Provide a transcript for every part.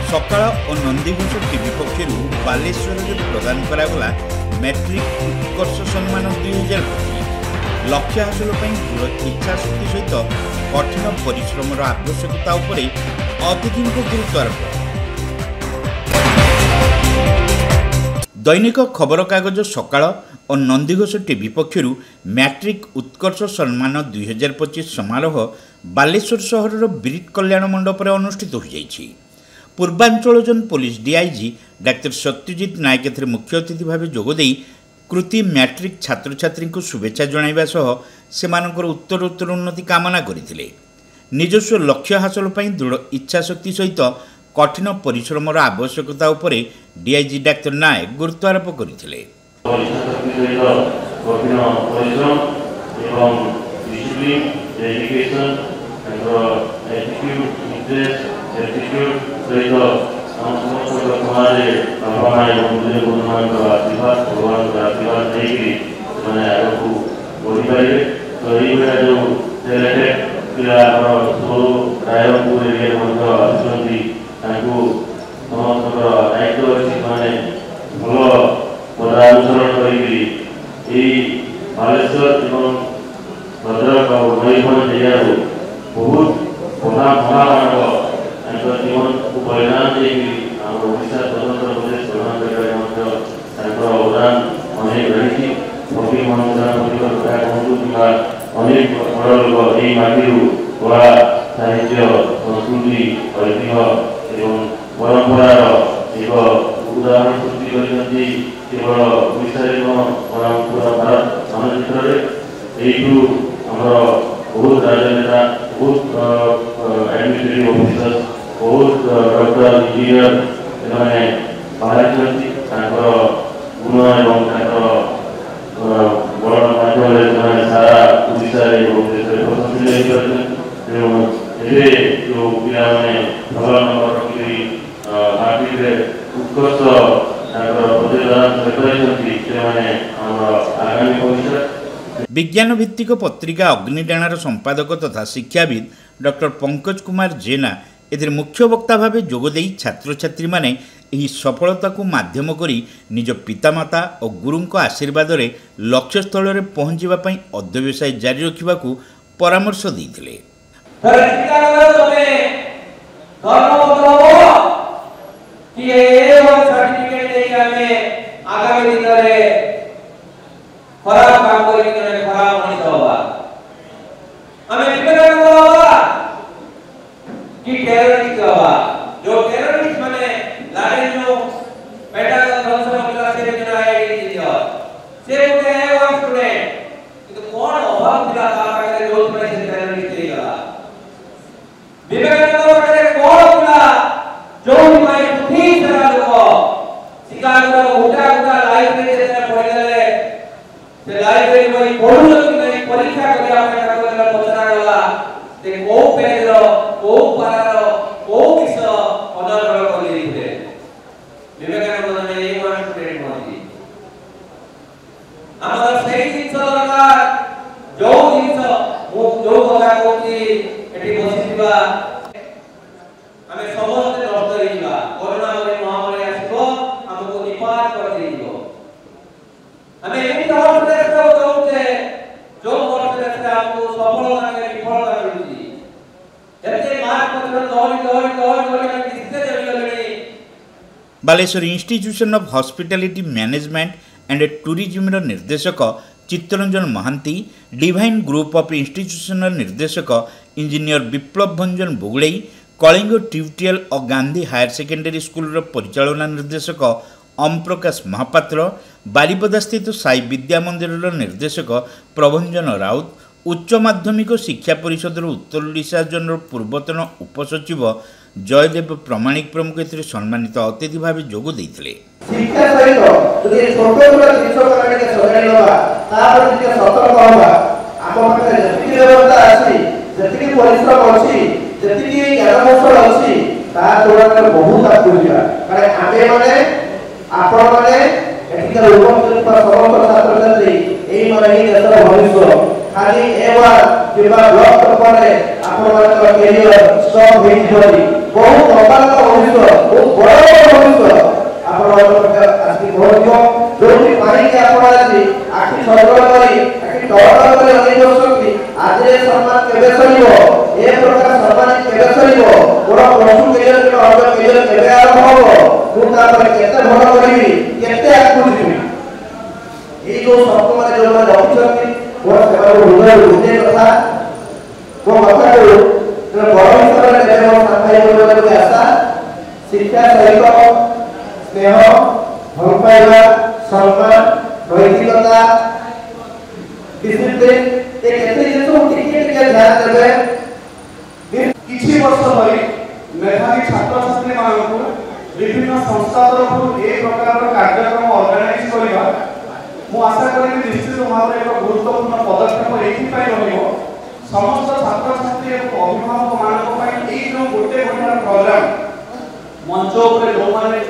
सकाळ और नंदीघोष टीवी पक्षर बालेश्वर में प्रदान करागला मैट्रिक उत्कर्ष सम्मान 2025 लक्ष्य हासिल दृढ़ इच्छा शक्ति सहित कठिन परिश्रम आवश्यकता अतिथि गुरुत्व आरोप। दैनिक खबर कागज सकाळ और नंदीघोष टीवी पक्षर मैट्रिक उत्कर्ष सम्मान 2025 समारोह बालेश्वर सहर ब्रिट कल्याण मंडप अनुष्ठित हो जाइछि। Purvanchal zone police DIG doctor Satyajit Nayak एथरे मुख्य अतिथि भाव जोगदे कृति मैट्रिक छात्र छात्री को शुभेच्छा जणाइबा सह सेमानकर उत्तरोत्तर उन्नति कामना करथिले। निजस्व लक्ष्य हासिल पई दृढ़ इच्छा शक्ति सहित कठिन परिश्रम आवश्यकता उपरे डीआईजी डाक्टर नायक गुरुत्व आरोप करथिले। विज्ञान भित्तिक पत्रिका अग्निडाणार संपादक तथा शिक्षाविद डॉक्टर पंकज कुमार जेना एथिर मुख्य वक्ता भाव जोगदे छात्र छात्री माने एही सफलता को माध्यम करी निज पितामाता और गुरु आशीर्वाद रे लक्ष्य स्थल रे पहुंचीबा पई अध्यवसाय जारी रखिबा को परामर्श दैथिले। खराब काम करेंगे खराब मनीष होगा हमें कि टेररिस्ट होगा जो टेररिस्ट माने लाइन जो बेटा ध्वंस होगा से बिना आईडी दिया से उठे है वो स्टूडेंट तो कौन अभाव दिला का पहले जो में से टेररिस्ट देगा विवेकानंद पहले कौन दिला जो में ठीक तरह लोग शिकार को उठा लाइब्रेरी से पढ़ले से लाइब्रेरी में पढ़ू नहीं परीक्षा कर आपने का पचना गला ते को पेज रो को पार रो को किस ऑनर रो कर लिखले विवेकानंद ने एक बार स्टूडेंट होती हमर सही दिन सरकार जो दिन जो कथा कोती एटी बसिबा हमें समस्त नष्ट होइबा कोरोना महामारी आसबो हमको निपात कर देइबो हमें एटी और जो आपको सफलता के विफलता मिलती जैसे मार्क पत्र दौड़ किससे चली Baleswar institution of hospitality management and tourism रो निर्देशक Chittaranjan Mohanty divine group of institution निर्देशक इंजीनियर विप्लव भंजन बोगड़े कलिंग ट्यूटोरियल और गांधी हायर सेकेंडरी स्कूल रो परिचालना निर्देशक ओम प्रकाश महापात्र बारिपदा स्थित साई विद्या मंदिर निर्देशक प्रभंजन राउत उच्च माध्यमिक शिक्षा परिषद उत्तर ओडिशा जोन पूर्वतन उपसचिव जयदेव प्रमाणिक प्रमुख एथिरे सम्मानित अतिथि भाव जोग देइथिले। शिक्षा सहित जदि छोट छोट जिनिस करने के सजाई लबा तापर जे सतर्क होबा आपन पाखे जति व्यवस्था अछि जति परिश्रम अछि जति ज्ञान कौशल अछि ता तुलनाରେ बहुत आगुआ कारण आमे माने आपण माने एठिका उपस्थित समस्त छात्र छात्री एई माने ही देशर भविष्य खाली एवा किबा ब्लॉक पर आपण माने कैरियर सब होई जरी बहुत लंबा भविष्य केले केबे आरंभ हो मु तापर केते भल करिवि केते आगु जिवि ए जो सब माने जो माने रखिछथि मोर सेवा हृदय हृदय कथा को कथा को बड़ हिसाब रे मोर सफाई करबा के आशा शिक्षा सहित स्नेह भल पाइबा सम्मान नैतिकता डिसिप्लिन ए केते जिसो टिके ध्यान देबे किछि वर्ष धरि मेधावी छात्र छात्री मानकु विभिन्न संस्था तरफ ए प्रकार कार्यक्रम ऑर्गेनाइज करिबा मु आशा करी निश्चित भाव एक गुरुत्वपूर्ण पदक्षेप एथि पाई रहिबो समस्त छात्र छात्री एवं अभिभावक मानक पई ए जो गोटे घंटा प्रोग्राम मंच ऊपर जो माने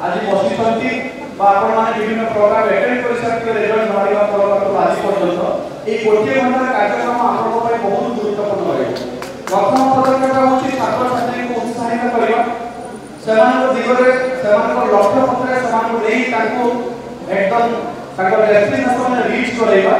आज बसिछंती बा आपण माने विभिन्न प्रोग्राम अटेंड करि सकते रिजल्ट बाहरिबा परबत आज पर्यंत ए गोटे घंटा कार्यक्रम आपण पई बहुत गुरुत्वपूर्ण रहइबो प्रथम पदक्षेप होछि छात्र छात्री को उत्साहित करिबा सेमान दिगरे सेमान लक्ष्य पत्र सेमान देई ताको एकदम ताको डेस्टिनेशन रीच करैबा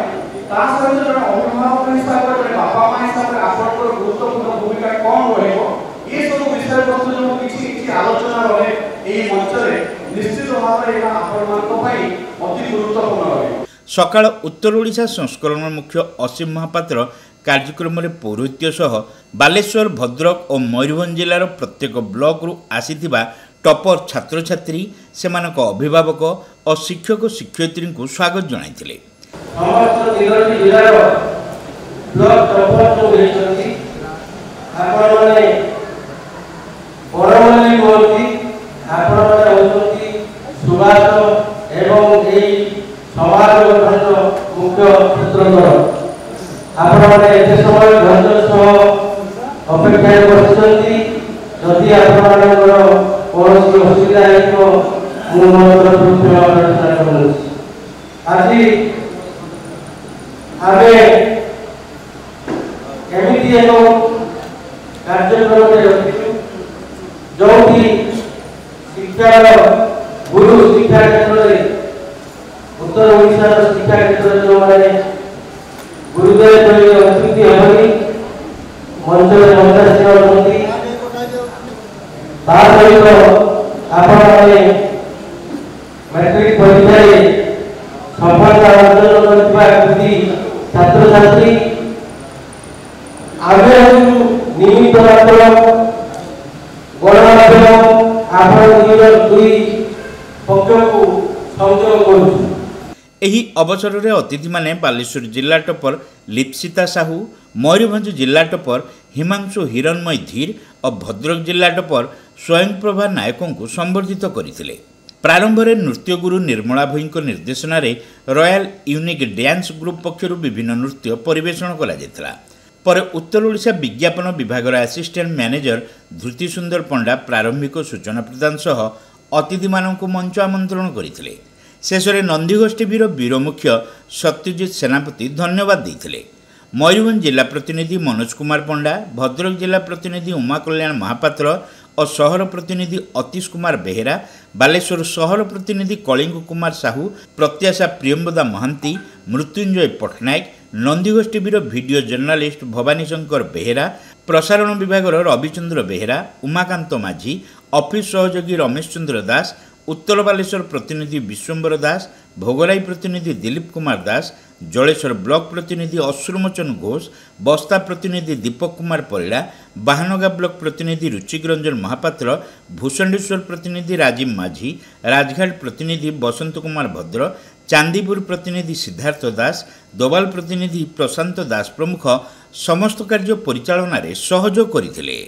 ता सहित जन अभिभावक हिसाब रे बापा मां हिसाब रे आपण गुरुत्वपूर्ण भूमिका कोन रहइबो ए सब विषय वस्तु जो किछि आलोचना रहे एई मंच रे निश्चित भाव रे आपण मानक पई अति गुरुत्वपूर्ण रहइबो। सकाळ उत्तर ओडिशा संस्करण मुख्य असीम महापात्र कार्यक्रम में पौरोहित्य सह बालेश्वर भद्रक और मयूरभंज जिलार प्रत्येक ब्लॉक रु आसीथिबा टॉपर छात्र छात्री सेमानक अभिभावक और शिक्षक शिक्षयित्री को स्वागत जणाइथिले। समस्त जिल्लार ब्लॉक टॉपर जो हेचंती आपण माने परमली होती आपण माने होती सुभाष एवं एई समाज मुख्य क्षेत्रधर आपण माने एते समय धैर्य सह अपेक्षा करछंती जदि आपण मानकर कोनोसी असुविधा हेतो मु मोर प्रथम चेष्टा करूछि। आज आमे एमिति एक कार्यक्रम रे रखिछु जोथि शिक्षार गुरु शिक्षा क्षेत्र रे उत्तर ओडिशा शिक्षा क्षेत्र जो माने गुरुदेव परि अतिथि हबनी मंच रे मंच सेवा करती तार सहित आपण माने मैट्रिक परीक्षा रे सफलता अर्जन करथिबा कृति छात्र छात्री आगे निमित्त मात्र गणमाध्यम आपण निजर दुई पक्ष को संयोग करू। एही अवसर में अतिथि माने बालेश्वर जिला टॉपर लिप्सिता साहू, मयूरभंज जिला टॉपर हिमांशु हिरणमय धीर और भद्रक जिला टॉपर स्वयंप्रभा नायकों को संबर्धित करथिले। प्रारंभ में नृत्यगुरु निर्मला भोई निर्देशन में रॉयल यूनिक डांस ग्रुप पक्षर विभिन्न नृत्य परिवेषण करा पर उत्तर ओडिशा विज्ञापन विभाग असिस्टेंट मैनेजर धृति सुंदर पंडा प्रारंभिक सूचना प्रदान सह अतिथि मानक मंच आमंत्रण करथिले। शेष में नंदीघोष टीवी वीर मुख्य सत्यजित सेनापति धन्यवाद देते। मयूरभंज जिला प्रतिनिधि मनोज कुमार पंडा, भद्रक जिला प्रतिनिधि उमा कल्याण महापात्र और सहर प्रतिनिधि अतीश कुमार बेहेरा, बालेश्वर सहर प्रतिनिधि Kalinga Kumar Sahu, Pratyasha Priyamvada Mahanty, Mrutyunjay Pattanaik, Nandighosh TV video journalist Bhabani Shankar Behera, प्रसारण विभाग रविचंद्र बेहेरा, उमाकांत माझी, ऑफिस सहयोगी रमेश चंद्र दास, उत्तर बालेश्वर प्रतिनिधि विश्वम्बर दास, भोगराई प्रतिनिधि दिलीप कुमार दास, जलेश्वर ब्लॉक प्रतिनिधि अश्रुमोचन घोष, बस्ता प्रतिनिधि दीपक कुमार परिड़ा, बाहानगा ब्लॉक प्रतिनिधि रुचिक रंजन महापात्र, भूषंडेश्वर प्रतिनिधि राजीव माझी, राजघाट प्रतिनिधि बसंत कुमार भद्र, चांदीपुर प्रतिनिधि सिद्धार्थ दास, दोबाल प्रतिनिधि प्रशांत दास प्रमुख समस्त कार्य परिचालन सहयोग करथिले।